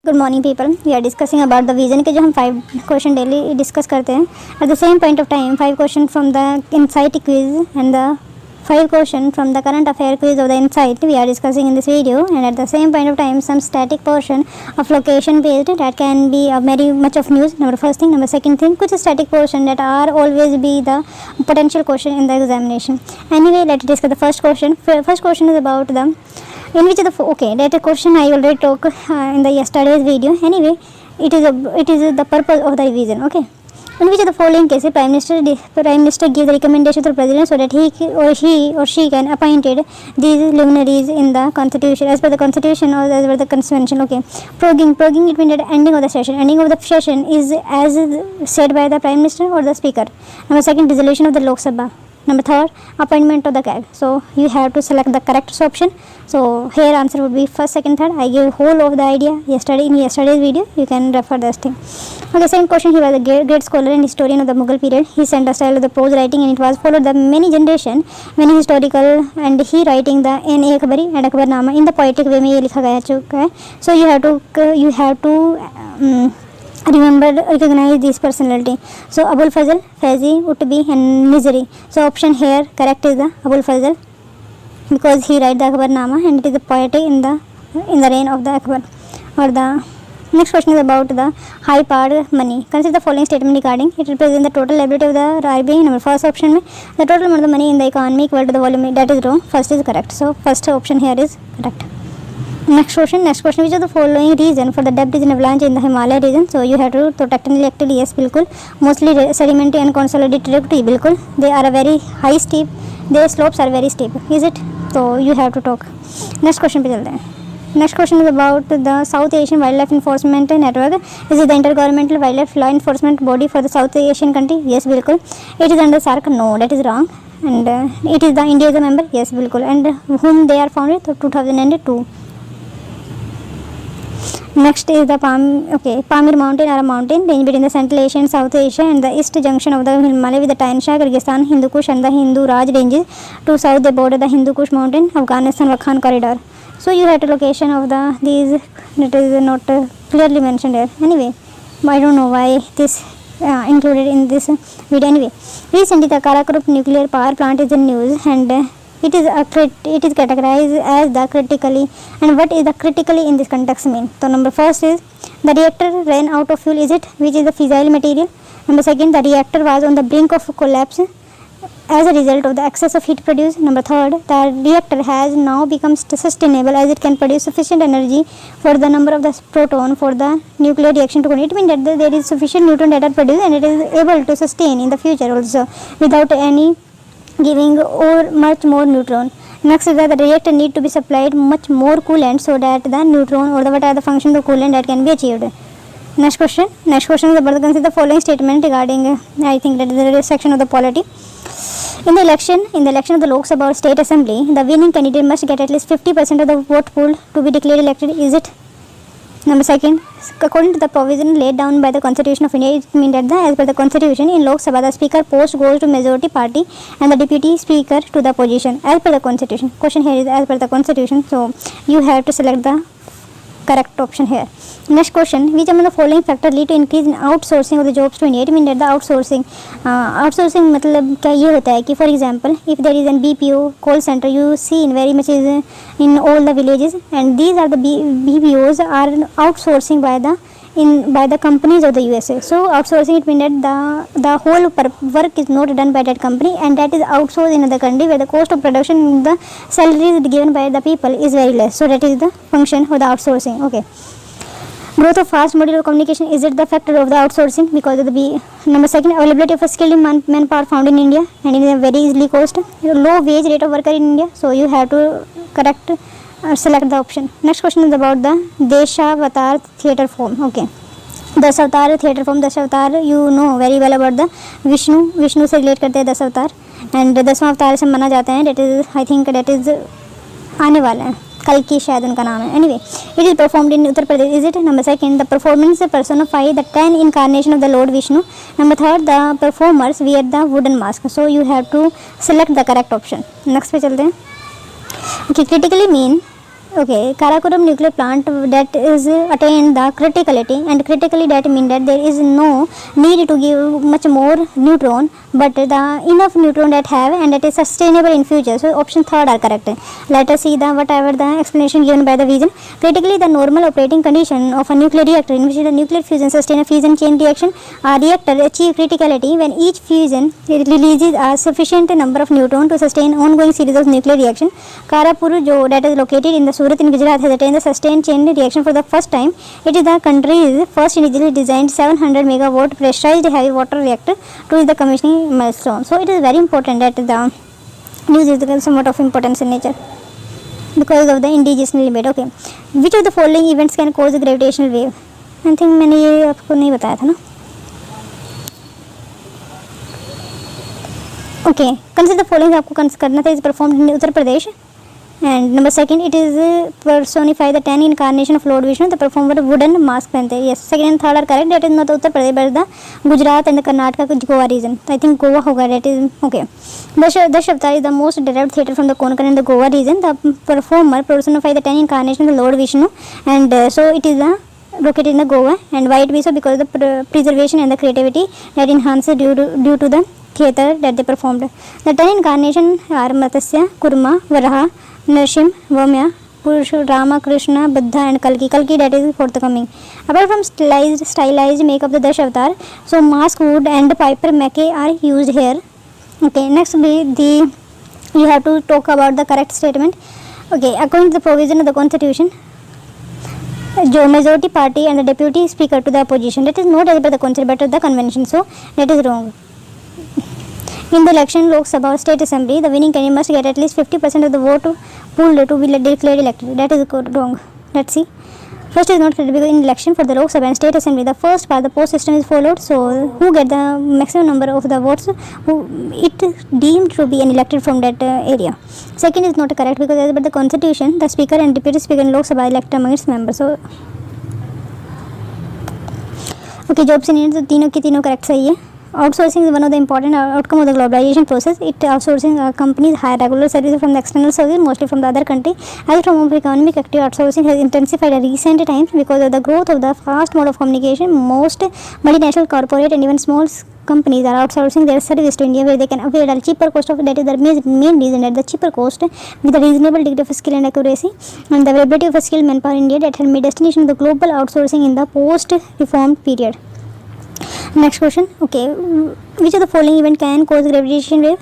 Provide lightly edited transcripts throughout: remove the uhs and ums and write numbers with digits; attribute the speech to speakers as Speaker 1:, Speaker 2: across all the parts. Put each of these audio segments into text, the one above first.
Speaker 1: Good morning people, we are discussing about the vision के जो हम 5 क्वेश्चन डेली डिस्कस करते हैं. At the same point of time 5 question from the insight quiz and the 5 question from the current affair quiz of the insight we are discussing in this video. And at the same point of time some static portion of location based that can be very much of news. Number first thing. Number second thing, कुछ static portion that are always be the potential question in the examination. Anyway, let's discuss the first question. First question is about the in which that question I already talked in the yesterday's video. Anyway, it is the purpose of the revision. Okay, in which of the following cases prime minister give the recommendation to the president so that he or she can appointed these luminaries in the constitution as per the constitution or as per the convention. Okay, proroguing it means that ending of the session is as said by the prime minister or the speaker. Number second, dissolution of the Lok Sabha. Number third, appointment of the CAG. So you have to select the correct option. So here answer would be first, second, third. I gave whole of the idea in yesterday's video. You can refer this thing. Okay, second question. He was a great scholar and historian of the Mughal period. He sent a style of the prose writing and it was followed the many generation, many historical, and he writing the in Akbari and Akbarnama in the poetic way में ये लिखा गया चुका है. So you have to recognize this personality. So Abul Fazl, Faizi, Utbi and Nizri. So option here correct is the Abul Fazl because he write the Akbarnama and it is the poetry in the reign of the Akbar. Or the next question is about the high powered money. Consider the following statement regarding it represents the total liability of the RBI. Number first option में the total amount of money in the economy equal to the volume. That is wrong. First is correct. So first option here is correct. Next question, which of the following reason for the depth is an avalanche in the Himalaya region? So you have to tectonically active, yes, बिल्कुल. Mostly sedimentary and consolidated, बिल्कुल. They are a very high steep, their slopes are very steep, is it? So you have to talk. Next question पे चलते हैं. Next question is about the South Asian Wildlife Enforcement Network. Is it the intergovernmental wildlife law enforcement body for the South Asian country? Yes, बिल्कुल. It is under SARC? No, that is wrong. And it is the India is a member? Yes, बिल्कुल. And whom they are founded? 2002. Next is the Pamir mountain are a mountain range between the Central Asia and South Asia and the east junction of the Himalaya with the Tansha, Kyrgyzstan, Hindu Kush and the Hindu Raj ranges. To south they border the Hindu Kush mountain, Afghanistan, Wakhan corridor. So you have the location of these that is not clearly mentioned here. Anyway, I don't know why this included in this video. Anyway, recently the Karakrup nuclear power plant is in news and it is categorized as the critically. And what is the critically in this context mean? So number first is the reactor ran out of fuel, is it, which is the fissile material. Number second, the reactor was on the brink of collapse as a result of the excess of heat produced. Number third, the reactor has now become sustainable as it can produce sufficient energy for the number of the proton for the nuclear reaction to continue. It means that there is sufficient neutron that are produced and it is able to sustain in the future also without any giving or much more neutron. Next is that the reactor need to be supplied much more coolant so that the neutron or what are the functions of coolant that can be achieved. Next question is about the following statement regarding I think that is the section of the polity. In the election of the Lok Sabha State Assembly, the winning candidate must get at least 50% of the vote pool to be declared elected, is it? Number second, according to the provision laid down by the Constitution of India, it means that as per the Constitution, in Lok Sabha, the Speaker post goes to majority party and the Deputy Speaker to the opposition as per the Constitution. Question here is as per the Constitution, so you have to select the correct option here. Next question, which among the following factors lead to increase in outsourcing of the jobs to India? It means that the outsourcing मतलब क्या ये होता है कि for example, if there is an BPO call center, you see in very much is in all the villages, and these are the BPOs are outsourcing by the companies of the USA. So outsourcing it means that the whole work is not done by that company and that is outsourced in another country where the cost of production, the salaries given by the people is very less. So that is the function of the outsourcing. Okay. Growth of fast model of communication, is it the factor of the outsourcing because of the number second, availability of a skilled manpower found in India and in a very easily cost, low wage rate of worker in India. So you have to select the option. Next question is about the Deshavatar theatre form. Okay, Dasavatar theatre form. Dasavatar you know very well about the Vishnu से relate करते हैं Dashavatar and 10वां अवतार से माना जाता है. That is I think that is आने वाला है, कल की शायद उनका नाम है. Anyway, it is performed in Uttar Pradesh, is it? Number second, the performance personify the 10 incarnation of the Lord Vishnu. Number third, the performers wear the wooden mask. So you have to select the correct option. Next पे चलते हैं. Okay, critically mean Okay, Karakoram nuclear plant that is attained the criticality, and critically that means that there is no need to give much more neutron, but the enough neutron that have and that is sustainable in future. So option third are correct. Let us see the whatever the explanation given by the vision. Critically, the normal operating condition of a nuclear reactor in which the nuclear fusion sustain a fusion chain reaction. A reactor achieve criticality when each fusion releases a sufficient number of neutron to sustain ongoing series of nuclear reaction. Karapur, that is located in the Surat in Gujarat, has attained the sustained chain reaction for the first time. It is the country's first indigenously designed 700 megawatt pressurized heavy water reactor to the commissioning milestone. So it is very important that the news is somewhat of importance in nature because of the indigenous limit. Okay, which of the following events can cause a gravitational wave? I think मैंने ये आपको नहीं बताया था ना. Okay, consider the following आपको करना था. is performed in Uttar Pradesh. And number second, it is personify the 10 incarnation of Lord Vishnu. The performer wooden mask pehante. Yes, second and third are correct. That is not Uttar Pradesh but the Gujarat and the Karnataka Goa region. I think Goa hoga. That is okay. The Avatar is the most derived theatre from the Konkan and the Goa region. The performer personify the 10 incarnation of the Lord Vishnu, and so it is located in the Goa. And why it be so? Because of the preservation and the creativity that enhances due to the theatre that they performed. The 10 incarnation are Matsya, Kurma, Varaha, Narsim, Vamya, Purusha, Rama, Krishna, Buddha and Kalki. Kalki that is forthcoming. Apart from stylized makeup the Dash Avatar, so mask, wood and piper mache are used here. Okay, next you have to talk about the correct statement. Okay, according to the provision of the constitution, the majority party and the deputy speaker to the opposition, that is not as per the concept but the convention, so that is wrong. In the election Lok Sabha State Assembly, the winning candidate must get at least 50% of the vote pooled to be declared elected. That is wrong. Let's see. First is not correct because in election for the Lok Sabha and State Assembly, the first part the post system is followed. So who get the maximum number of the votes, who it deemed to be an elected from that area. Second is not correct because as per the constitution, the speaker and deputy speaker in Lok Sabha elect among its members. So okay, जो option है तो तीनों की तीनों correct सही है. Outsourcing is one of the important outcome of the globalization process. It outsourcing companies hire regular services from the external services, mostly from the other country. As from of economic active, outsourcing has intensified in recent times because of the growth of the fast mode of communication. Most multinational corporate and even small companies are outsourcing their service to India, where they can avail a cheaper cost of. That is the main reason that the cheaper cost with a reasonable degree of skill and accuracy and the availability of a skilled manpower in India that has made destination of the global outsourcing in the post-reformed period. Next question. Okay, which of the following event can cause gravitational wave?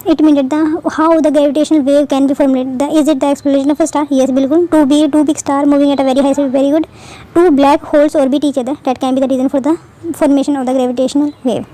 Speaker 1: It means that how the gravitational wave can be formulated. Is it the explosion of a star? Yes, bilkul. Two big star moving at a very high speed. Very good. Two black holes orbit each other. That can be the reason for the formation of the gravitational wave.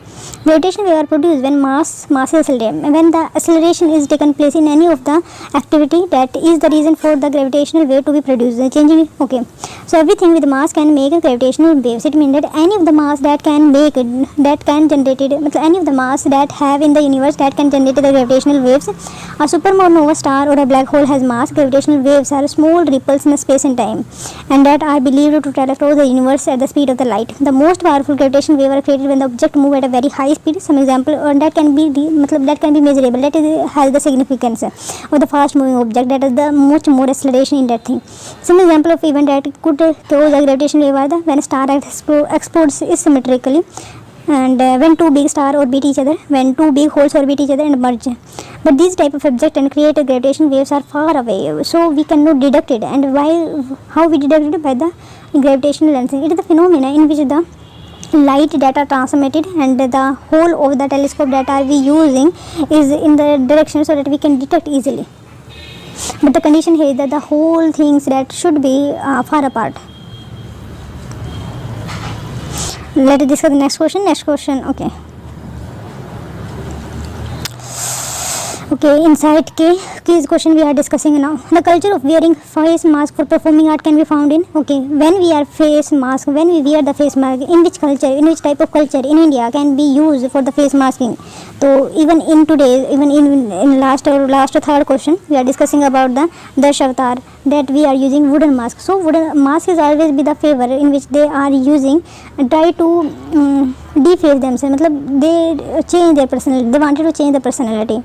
Speaker 1: Gravitational wave are produced when mass is accelerated. When the acceleration is taken place in any of the activity, that is the reason for the gravitational wave to be produced. Changing. Okay. So everything with mass can make a gravitational waves. It means that any of the mass that can generate any of the mass that have in the universe that can generate the gravitational waves. A supernova star or a black hole has mass. Gravitational waves are small ripples in space and time, and that are believed to travel across the universe at the speed of the light. The most powerful gravitational waves are created when the object move at a very high speed. Some example that can be measurable. That is has the significance of the fast moving object. That is the much more acceleration in that thing. Some example of event that could cause a gravitational wave are the when a star explodes asymmetrically, and when two big stars orbit each other, when two big holes orbit each other and merge. But these type of objects and created gravitational waves are far away, so we cannot deduct it. And how we deduct it? By the gravitational lensing. It is the phenomena in which the light that are transmitted and the whole of the telescope that are we using is in the direction so that we can detect easily. But the condition here is that the whole things that should be far apart. Let us discuss the next question. Okay, inside case question we are discussing now. The culture of wearing face mask for performing art can be found in. Okay, when we wear the face mask, in which culture, in which type of culture in India can be used for the face masking? So even in today, even in last or third question, we are discussing about the Dash Avatar, that we are using wooden mask. So wooden mask is always be the favor in which they are using, try to deface themselves. They change their personality. They wanted to change the personality.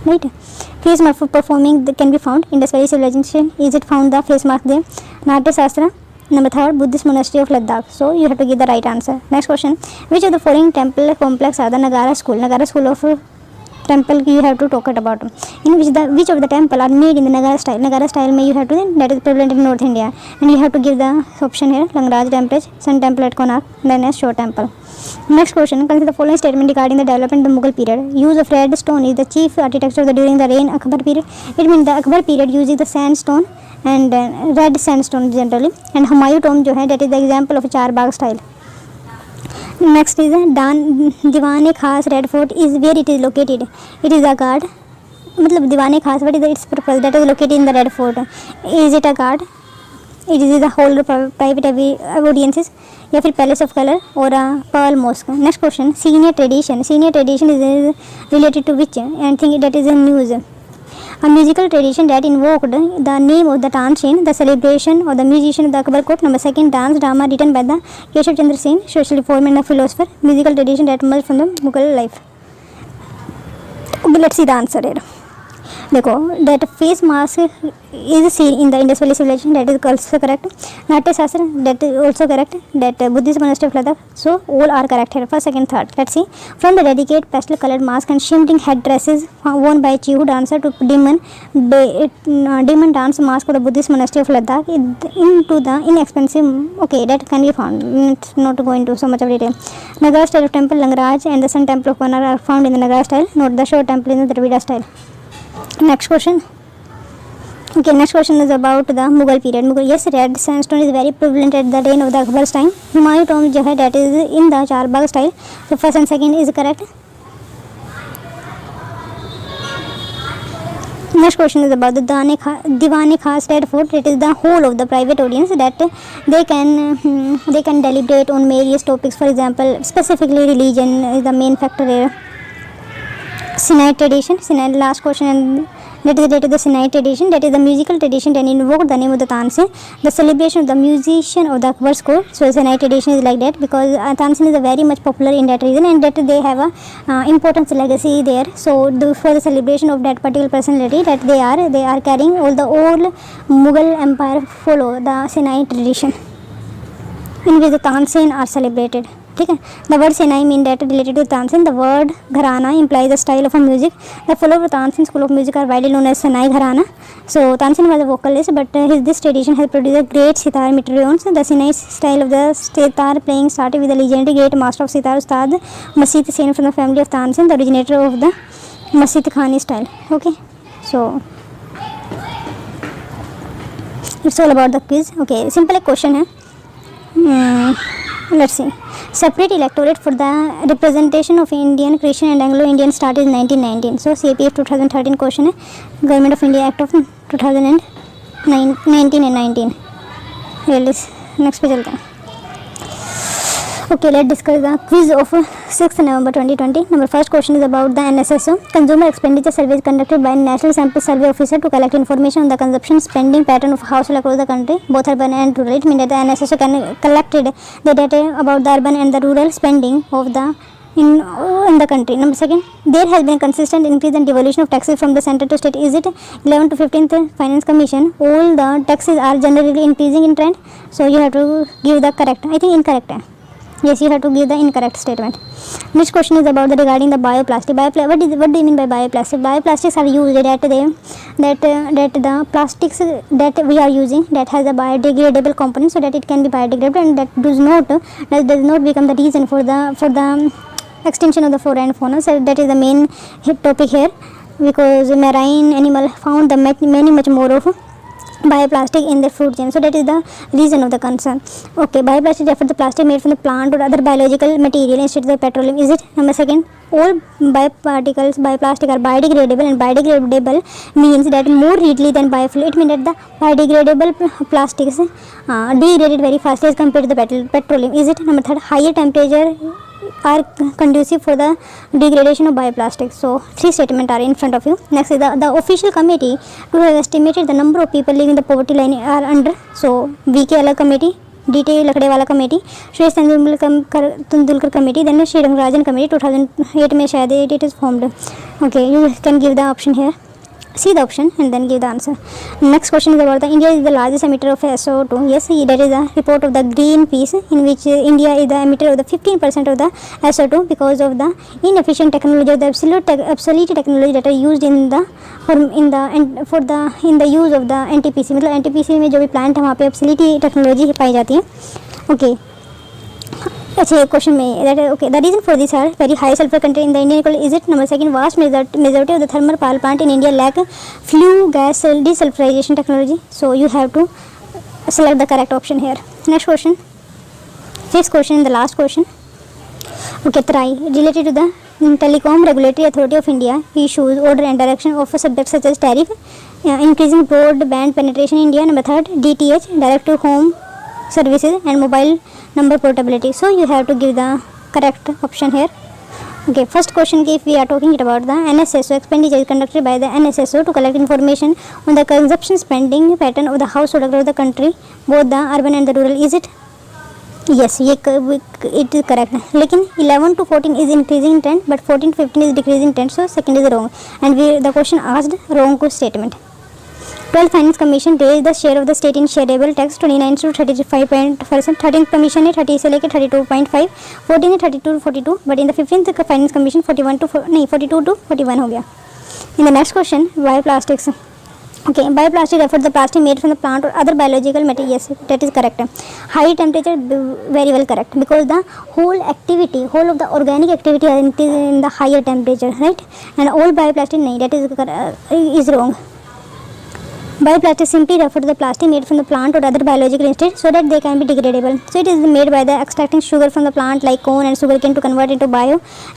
Speaker 1: right? Face mark for performing can be found in the Valley civilization. Is it found the face mark there? Natya Shastra. Number 3, Buddhist monastery of Ladakh. So you have to give the right answer. Next question, which of the following temple complex are the Nagara school? Nagara school of temple you have to talk about. In which of the temple are made in the Nagara style? Nagara style may you have to, that is prevalent in North India, and you have to give the option here: Langraj temple, Sun temple at Konark, then as Shore temple. Next question, consider the following statement regarding the development of the Mughal period. Use of red stone is the chief architecture during the reign Akbar period. It means the Akbar period uses the sandstone and red sandstone generally, and Humayun tomb जो है that is the example of a Charbagh style. Next is Diwan Khas Red Fort is where it is located. It is a guard. मतलब Diwan Khas, what is its purpose? That is located in the Red Fort. Is it a guard? It is the whole private audiences, या फिर Palace of Color or a Pearl Mosque. Next question, senior tradition. Senior tradition is related to which? And think that is a news. A musical tradition that invoked the name of the Tansin, the celebration of the musician of the Akbar court. Number 2, dance drama written by the Keshav Chandra Sen, social reformer and a philosopher. Musical tradition that emerged from the Mughal life. Okay, let's see the answer here. देखो, that face mask is seen in the Indus Valley civilization, that is also correct. Natya Shastra, that is also correct. That Buddhist monastery of Ladakh, so all are correct here. First, second, third. Let's see. From the delicate pastel colored mask and shimmering head dresses worn by Chihu dancer to demon dance mask of the Buddhist monastery of Ladakh into the inexpensive, okay, that can be found. Let's not go into so much of detail. Nagara style of temple, Langraj and the Sun temple of Konark are found in the Nagara style. Note the Shore temple in the Dravida style. Next question. Okay, next question is about the Mughal period. Yes, red sandstone is very prevalent at the reign of the Akbar's time. Humayun tomb जो है that is in the Charbagh style. So first and second is correct. Next question is about the Diwan Khas Red Fort. It is the whole of the private audience that they can deliberate on various topics. For example, specifically religion is the main factor here. Sinai tradition, last question, and that is related to the Sinai tradition, that is the musical tradition that invoked the name of the Tansin, the celebration of the musician of the Akbar's court. So Sinai tradition is like that because Tansin is a very much popular in that region and that they have a importance legacy there. So for the celebration of that particular personality that they are carrying, all the old Mughal empire follow the Sinai tradition in which the Tansin are celebrated. The word Sinai means that related to Tansin. The word Gharana implies the style of a music. The followers of Tansin school of music are widely known as Sinai Gharana. So Tansin was a vocalist, but this tradition has produced a great sitar meteorions. The Sinai style of the sitar playing started with the legendary great master of sitar Ustad Masjid Sen from the family of Tansin, the originator of the Masjid Khani style. Okay, so it's all about the quiz. Okay, simple question hai. Let's see. Separate electorate for the representation of Indian, Christian and Anglo-Indian started in 1919. So CPF 2013 question है. Government of India Act of 2019 and 19. Next पे चलते हैं. Okay, let's discuss the quiz of 6th November 2020. Number first question is about the NSSO. Consumer expenditure survey is conducted by a National Sample Survey Officer to collect information on the consumption spending pattern of household across the country, both urban and rural. It means that the NSSO collected the data about the urban and the rural spending of the in the country. Number second, there has been a consistent increase in devolution of taxes from the center to state. Is it 11th to 15th Finance Commission? All the taxes are generally increasing in trend. So you have to give the correct. I think incorrect. Yes, you have to give the incorrect statement. Next question is about regarding the bioplastic. What do you mean by bioplastic? Bioplastics are used that the plastics that we are using that has a biodegradable component, so that it can be biodegradable and that does not become the reason for the extinction of the flora and fauna. So that is the main hit topic here, because marine animal found the many much more of bioplastic in the food chain. So that is the reason of the concern. Okay, bioplastic refers to plastic made from the plant or other biological material instead of the petroleum. Is it? Number second, all bioplastic are biodegradable, and biodegradable means that more readily than biofuel. It means that the biodegradable plastics degraded very fast as compared to the petroleum. Is it? Number third, higher temperature are conducive for the degradation of bioplastics. So 3 statements are in front of you. Next is the official committee to have estimated the number of people living the poverty line are under. So VK Alagh committee, DT Lakdawala committee, Suresh Tendulkar committee, then Sri Rangarajan committee 2008 में शायद it is formed. Okay, you can give the option here. See the option and then give the answer. Next question is about the India is the largest emitter of SO2. Yes, that is a report of the Greenpeace in which India is the emitter of the 15% of the SO2 because of the inefficient technology of the obsolete technology that are used in the use of the NTPC. मतलब NTPC में जो भी plant है वहाँ पे obsolete technology पाई जाती है. Okay. अच्छा क्वेश्चन में that okay the reason for this are very high sulfur content in the Indian coal is it number second vast majority of the thermal power plant in India lack flue gas desulfurization technology, so you have to select the correct option here. Next question, fifth question and the last question. Okay, TRAI related to the Telecom Regulatory Authority of India issues order and direction of subjects such as tariff, increasing broadband penetration in India. Number third DTH direct to home services and mobile number portability, so you have to give the correct option here. Okay, first question if we are talking about the NSSO, expenditure is conducted by the NSSO to collect information on the consumption spending pattern of the household across the country, both the urban and the rural. Is it? Yes, it is correct. लेकिन 11 to 14 is increasing trend but 14 to 15 is decreasing trend, so second is wrong and the question asked wrong statement. 12th Finance Commission raised the share of the state in shareable tax 29 to 35%. 13th Commission है 30 से लेके 32.5, 14 है 32 to 42, but in the 15th Finance Commission 42 to 41 हो गया. In the next question, bioplastics. Okay, bioplastic refers to the plastic made from the plant or other biological material. Yes, that is correct. High temperature, very well correct, because the whole of the organic activity is in the higher temperature, right? And all bioplastic, nahi, that is wrong. Bioplastic simply refers to the plastic made from the plant or other biological insect so that they can be degradable. So it is made by the extracting sugar from the plant like corn and sugarcane to convert into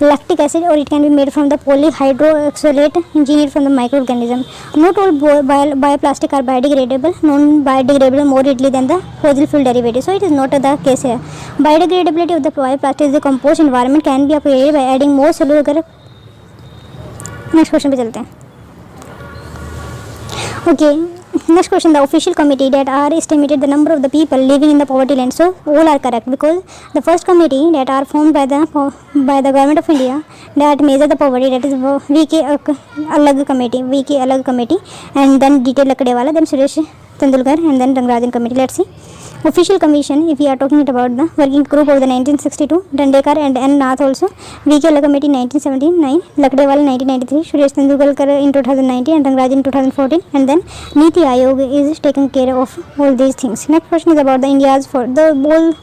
Speaker 1: lactic acid, or it can be made from the polyhydroxylate engineered from the microorganism. Not all bioplastic are biodegradable. Non-biodegradable more readily than the fossil fuel derivative. So it is not the case here. Biodegradability of the bioplastic is the compost environment can be upgraded by adding more cellular. Next question पे चलते हैं. Okay, next question, the official committee that are estimated the number of the people living in the poverty line. So all are correct because the first committee that are formed by the government of India that measure the poverty, that is VK alag committee, and then detail Lakadewala, then Suresh Tendulkar, and then Rangarajan committee. Let's see. Official commission, if we are talking about the working group of the 1962, Dandekar and N. Nath also, VK Alag committee 1979, Lakdewala 1993, Suresh Tendulkar in 2019 and Rangarajan in 2014, and then Niti Ayog is taking care of all these things. Next question is about the India's for the whole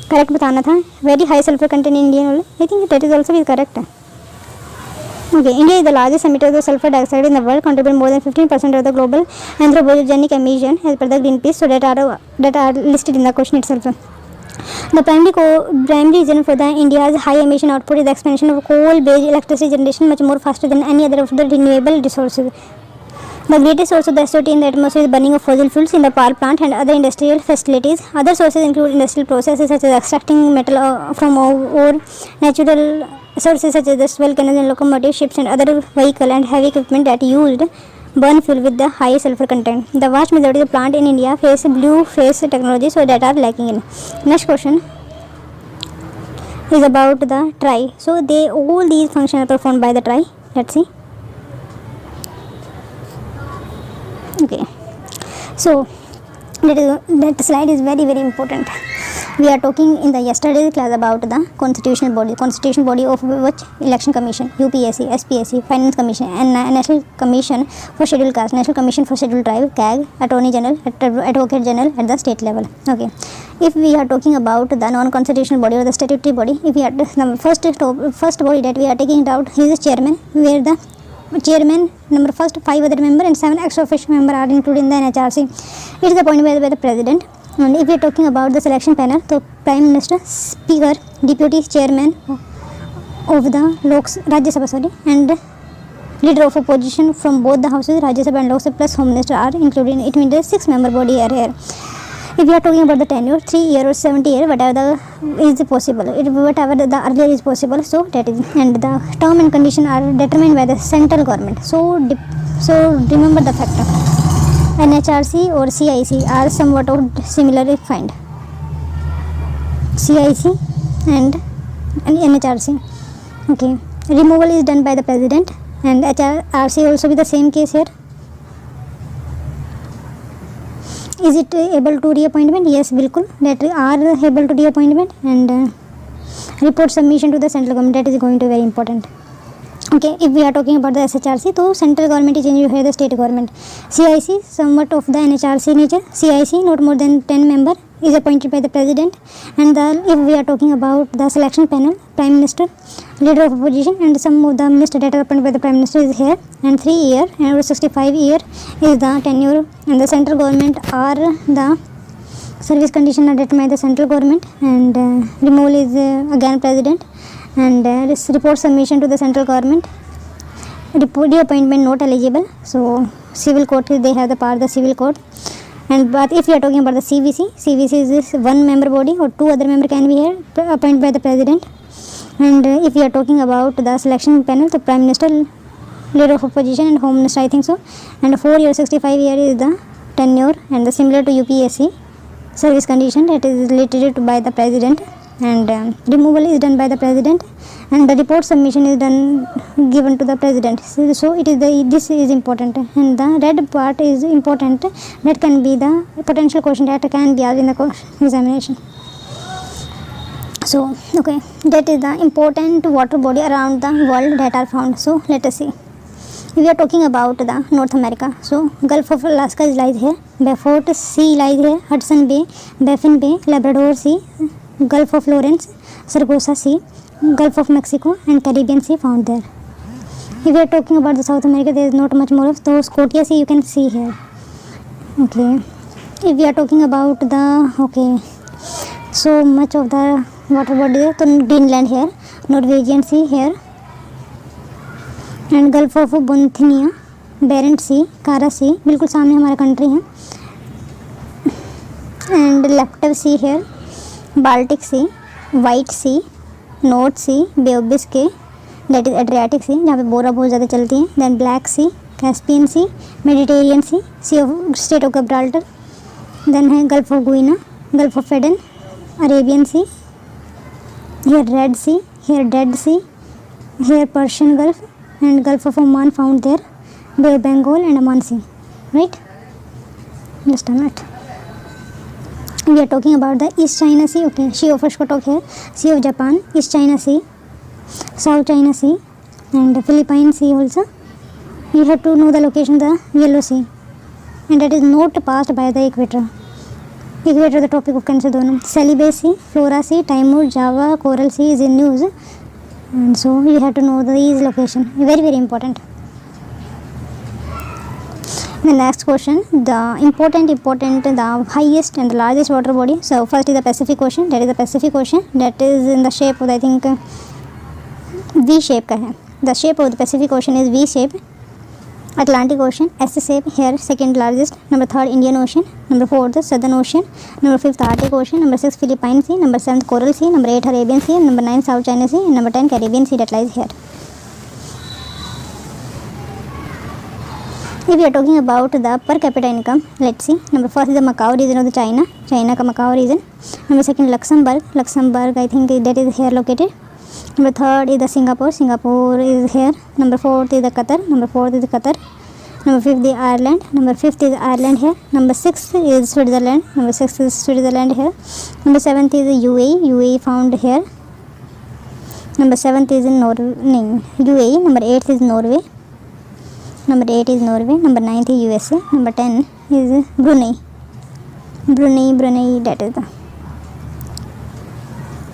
Speaker 1: correct बताना था, very high sulfur content in Indian oil. I think that is also be correct. Okay, India is the largest emitter of the sulfur dioxide in the world, contribute more than 15% of the global anthropogenic emission as per the Greenpeace, so that are listed in the question itself. The primary reason for the India's high emission output is the expansion of coal-based electricity generation much more faster than any other of the renewable resources. The greatest source of the SO2 in the atmosphere is burning of fossil fuels in the power plant and other industrial facilities. Other sources include industrial processes such as extracting metal from ore, natural sources such as the volcanoes and locomotive ships and other vehicle and heavy equipment that used burn fuel with the high sulfur content. The vast majority of the plant in India face blue phase technology, so that are lacking in. Next question is about the TRAI. So all these functions are performed by the TRAI. Let's see. Okay, so that slide is very important. We are talking in the yesterday's class about the constitutional body of which election commission, UPSC, SPSC, finance commission, and national commission for scheduled caste, national commission for scheduled tribe, CAG, attorney general, advocate general at the state level. Okay, if we are talking about the non-constitutional body or the statutory body, if we are the first body that we are taking it out, he is chairman, where the chairman, number first 5 other member and 7 ex officio member are included in the NHRC. It is appointed by the president. And if we are talking about the selection panel, so prime minister, speaker, deputy chairman of the Rajya Sabha, and leader of opposition from both the houses, Rajya Sabha and Lok Sabha plus home minister are included. It means the 6 member body are here. If we are talking about the tenure, 3 year or 70 year, whatever is possible, whatever the earlier is possible, so that is, and the term and condition are determined by the central government. So remember the factor. NHRC or CIC are somewhat of similar find. CIC and NHRC. Okay, removal is done by the president, and HRC also be the same case here. Is it able to reappointment? Yes, bilkul, that are able to reappointment. And report submission to the central government, that is going to be very important. Okay, if we are talking about the SHRC, so central government is changing here the state government. CIC, somewhat of the NHRC nature. CIC, not more than 10 member, is appointed by the president. And if we are talking about the selection panel, prime minister, leader of opposition, and some of the minister that are appointed by the prime minister is here. And 3 year and 65 year is the tenure. And the central government are the service condition are determined by the central government. And removal is again president. And this report submission to the central government. Reappointment not eligible. So civil court, they have the power, the civil court. And but if you are talking about the CVC is this one member body or two other member can be here appointed by the president. And if you are talking about the selection panel, the prime minister, leader of opposition, and home minister, I think so. And 4 year 65 year is the tenure, and the similar to UPSC service condition, that is related to by the president. And removal is done by the president, and the report submission is done given to the president. So it is this is important, and the red part is important, that can be the potential question that can be asked in the examination. So okay, that is the important water body around the world that are found. So let us see. We are talking about the North America. So Gulf of Alaska lies here, Beaufort Sea lies here, Hudson Bay, Baffin Bay, Labrador Sea, Gulf of Lawrence, Sargasso Sea, Gulf of Mexico, and Caribbean Sea found there. If we are talking about the South America, there is not much more of those. Scotia Sea you can see here. Okay, if we are talking about the so much of the water body there, so Greenland here, Norwegian Sea here, and Gulf of Bothnia, Barents Sea, Kara Sea, बिल्कुल सामने हमारा country है, and Laptev Sea here, Baltic Sea, White Sea, North Sea, Bay of Biscay, that is Adriatic Sea जहाँ पे बोरा बहुत ज़्यादा चलती है, then Black Sea, Caspian Sea, Mediterranean Sea, Sea of State of Gibraltar, then है Gulf of Guinea, Gulf of Aden, Arabian Sea, here Red Sea, here Dead Sea, here Persian Gulf, and Gulf of Oman found there, Bay of Bengal and Oman Sea, right? Just a minute. We are talking about the East China Sea. Okay, Sea of Okhotsk here, Sea of Japan, East China Sea, South China Sea, and Philippine Sea also. You have to know the location, the Yellow Sea, and that is not passed by the equator. Equator the topic of cancer दोनों. Celebes Sea, Flora Sea, Timor, Java, Coral Sea is in news, and so you have to know these location. Very very important. The next question, the important, the highest and the largest water body. So first is the Pacific Ocean. That is the Pacific Ocean. That is in the shape of, I think, V shape का है. The shape of the Pacific Ocean is V shape. Atlantic Ocean S shape here, second largest. Number 3rd Indian Ocean. Number 4th Southern Ocean. Number 5th Arctic Ocean. Number 6 Philippine Sea. Number 7th Coral Sea. Number 8 Arabian Sea. Number 9 South China Sea. And number 10 Caribbean Sea that lies here. If we are talking about the per capita income, let's see. Number 1st is the Macau region of the China का Macau region. Number 2nd Luxembourg, I think that is here located. Number 3rd is the Singapore is here. Number 4th is the Qatar. Number 5th is Ireland. Number 5th is Ireland here. Number 6th is Switzerland. Number 6th is Switzerland here. Number 7th is the UAE found here. Number 7th is in UAE. Number 8th is Norway. Number 8 is Norway. Number 9th is USA. Number 10 is Brunei, that is the,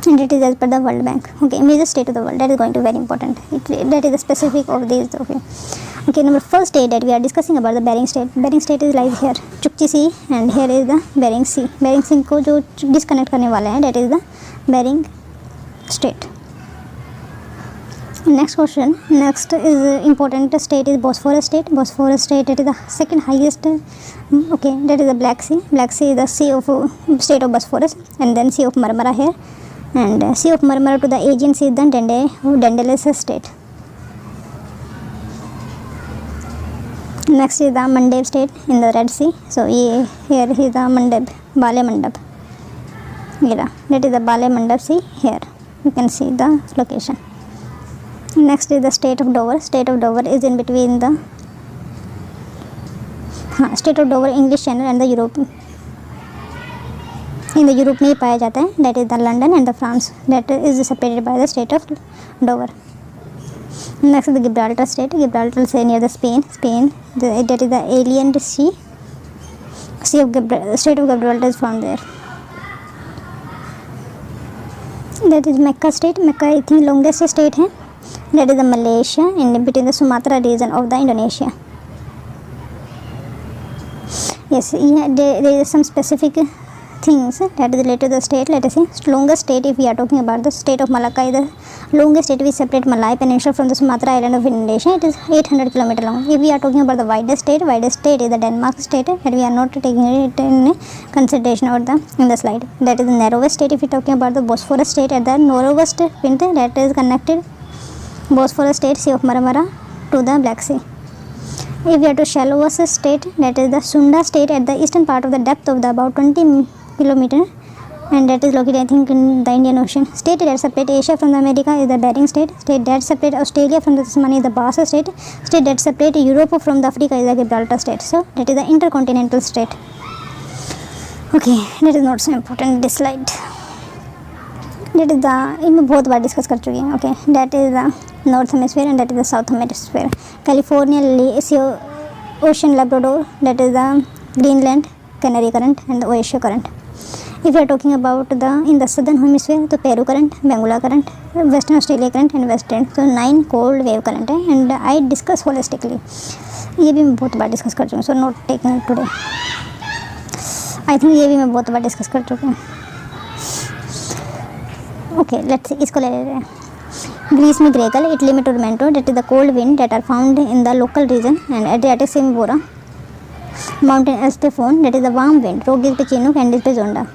Speaker 1: and it is as per the World Bank. Okay, major state of the world, that is going to be very important. That is the specific of these. Okay, number 1st state that we are discussing about the Bering State. Bering State is lies here, Chukchi Sea, and here is the Bering Sea. Bering Sea को जो disconnect करने वाला है, that is the Bering State. Next question. Next is important state is Bosphorus State. Bosphorus State, that is the second highest. Okay, that is the Black Sea. Black Sea is the sea of state of Bosphorus, and then Sea of Marmara here, and Sea of Marmara to the Aegean Sea is the Daedalus State. Next is the Mandeb State in the Red Sea. So here is the Mandeb, Bale Mandab. Mira. That is the Bale Mandap Sea here. You can see the location. Next is the state of Dover. State of Dover is in between the state of Dover English Channel and the Europe. In the Europe में ही पाया जाता है. That is the London and the France. That is separated by the state of Dover. Next is the Gibraltar state. Gibraltar is near the Spain. That is the Alien Sea. State of Gibraltar is found there. That is Mecca state. Mecca I think longest state है. That is the Malaysia in between the Sumatra region of the Indonesia. Yes, there is some specific things that is related to the state. Let us see. Longest state, if we are talking about the state of Malacca, is the longest state which separate Malay Peninsula from the Sumatra island of Indonesia. It is 800 km long. If we are talking about the widest state is the Denmark state, that we are not taking it in consideration in the slide. That is the narrowest state. If we are talking about the Bosphorus state, at the narrowest point that is connected Bosphorus state, Sea of Marmara to the Black Sea. If we are to shallowest state, that is the Sunda state at the eastern part of the depth of the about 20 km, and that is located I think in the Indian Ocean. State that separate Asia from the America is the Bering state. State that separate Australia from the Tasmania is the Bass state. State that separate Europe from the Africa is the Gibraltar state. So that is the intercontinental state. Okay, that is not so important this slide. That is the इनमें बहुत बार discuss कर चुकी हैं. Okay, that is the North Hemisphere and that is the South Hemisphere. California, Ocean, Labrador, that is the Greenland, Canary Current and the Oasia Current. If you are talking about in the Southern Hemisphere, the Peru Current, Bangla Current, Western Australia Current and Western. So 9 cold wave current है and I discuss holistically. ये भी मैं बहुत बार discuss कर चुकी हूँ. So not taking it today. I think ये भी मैं बहुत बार डिस्कस कर चुकी हूँ. Okay, let's see. इसको ले लेते हैं. Greece में Gracal, Italy में Tormento, that is the cold wind that are found in the local region, and Adriatic Sea में Bora, Mountain Estefan, that is the warm wind, Rogis पे Chinook and पे Zonda.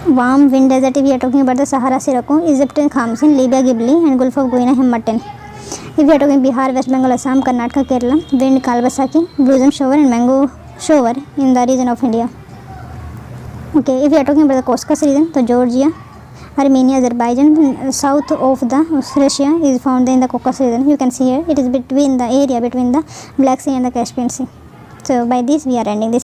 Speaker 1: Warm wind desert, if we are talking about the Sahara Sirocco, Egypt and Khamsin, Libya Gibli and Gulf of Guinea Himmaten. If we are talking Bihar, West Bengal, Assam, Karnataka, Kerala, wind Kalbasaki, Blossom shower and mango shower in the region of India. Okay, if we are talking about the Caucasus region, so Georgia, Armenia, Azerbaijan, south of the Russia is found in the Caucasus region. You can see here it is between the area between the Black Sea and the Caspian Sea. So by this we are ending this.